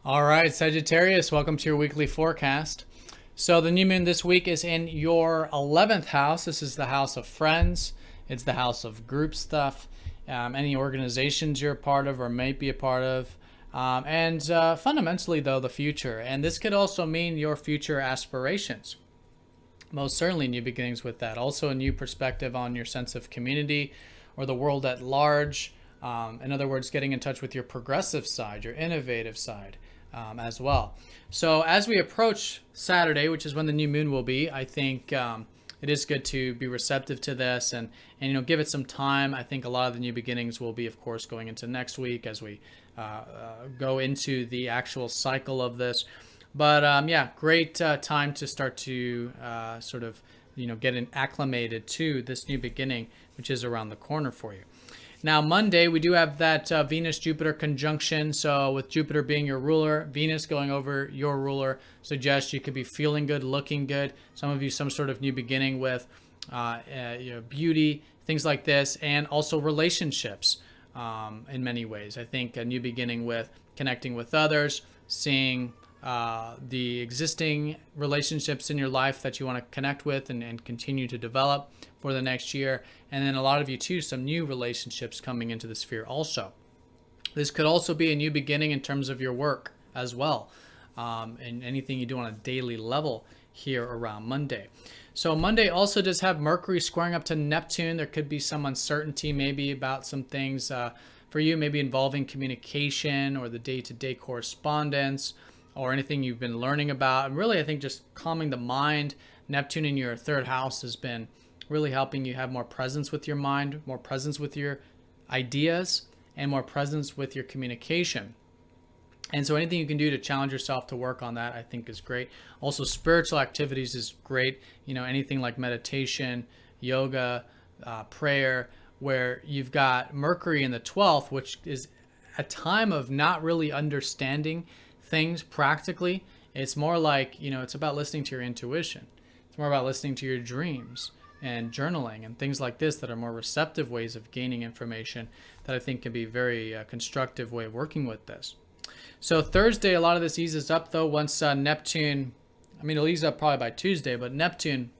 All right, Sagittarius, welcome to your weekly forecast. So the new moon this week is in your 11th house. This is the house of friends. It's the house of group stuff, any organizations you're a part of or might be a part of, and fundamentally, though, the future. And this could also mean your future aspirations. Most certainly new beginnings with that. Also a new perspective on your sense of community or the world at large. In other words, getting in touch with your progressive side, your innovative side. As well. So as we approach Saturday, which is when the new moon will be, I think it is good to be receptive to this and give it some time. I think a lot of the new beginnings will be, of course, going into next week as we go into the actual cycle of this. But yeah, great time to start to sort of get acclimated to this new beginning, which is around the corner for you. Now, Monday, we do have that Venus-Jupiter conjunction. So with Jupiter being your ruler, Venus going over your ruler suggests you could be feeling good, looking good. Some of you, some sort of new beginning with beauty, things like this, and also relationships in many ways. I think a new beginning with connecting with others, seeing the existing relationships in your life that you want to connect with and continue to develop for the next year. And then a lot of you too, some new relationships coming into the sphere also. This could also be a new beginning in terms of your work as well, and anything you do on a daily level here around Monday. So Monday also does have Mercury squaring up to Neptune. There could be some uncertainty maybe about some things for you, maybe involving communication or the day-to-day correspondence or anything you've been learning about. And really, I think just calming the mind. Neptune in your third house has been really helping you have more presence with your mind, more presence with your ideas, and more presence with your communication. And so anything you can do to challenge yourself to work on that, I think is great. Also, spiritual activities is great. Anything like meditation, yoga, prayer, where you've got Mercury in the 12th, which is a time of not really understanding things practically. It's more like, it's about listening to your intuition. It's more about listening to your dreams and journaling and things like this that are more receptive ways of gaining information that I think can be a very constructive way of working with this. So Thursday, a lot of this eases up though once Neptune, it'll ease up probably by Tuesday, but Neptune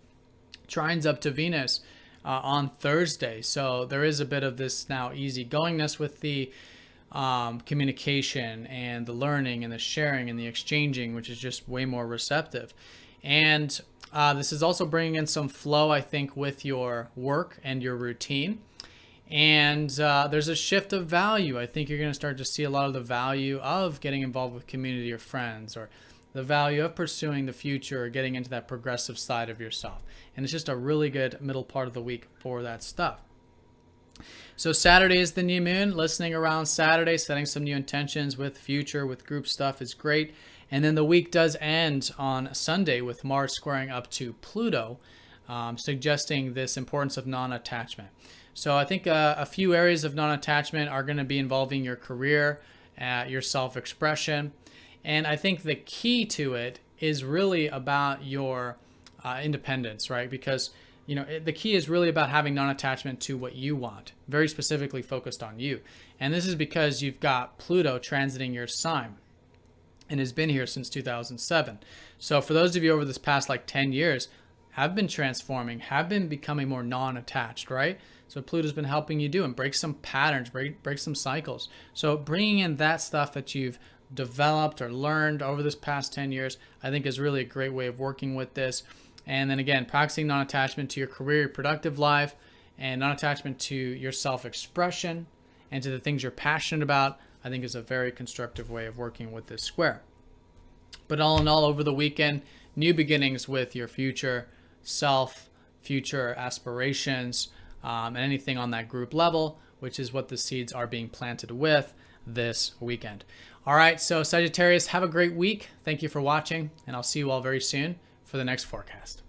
trines up to Venus on Thursday. So there is a bit of this now easygoingness with the communication and the learning and the sharing and the exchanging, which is just way more receptive. And this is also bringing in some flow, I think, with your work and your routine. And there's a shift of value. I think you're going to start to see a lot of the value of getting involved with community or friends, or the value of pursuing the future or getting into that progressive side of yourself. And it's just a really good middle part of the week for that stuff. So Saturday is the new moon. Listening around Saturday, setting some new intentions with future, with group stuff is great. And then the week does end on Sunday with Mars squaring up to Pluto, suggesting this importance of non-attachment. So I think a few areas of non-attachment are going to be involving your career, your self-expression. And I think the key to it is really about your independence, right? Because the key is really about having non-attachment to what you want, very specifically focused on you. And this is because you've got Pluto transiting your sign and has been here since 2007. So for those of you over this past 10 years, have been transforming, have been becoming more non-attached, right? So Pluto's been helping you do and break some patterns, break some cycles. So bringing in that stuff that you've developed or learned over this past 10 years, I think is really a great way of working with this. And then again, practicing non-attachment to your career, your productive life, and non-attachment to your self-expression and to the things you're passionate about, I think is a very constructive way of working with this square. But all in all, over the weekend, new beginnings with your future self, future aspirations, and anything on that group level, which is what the seeds are being planted with this weekend. All right, so Sagittarius, have a great week. Thank you for watching, and I'll see you all very soon for the next forecast.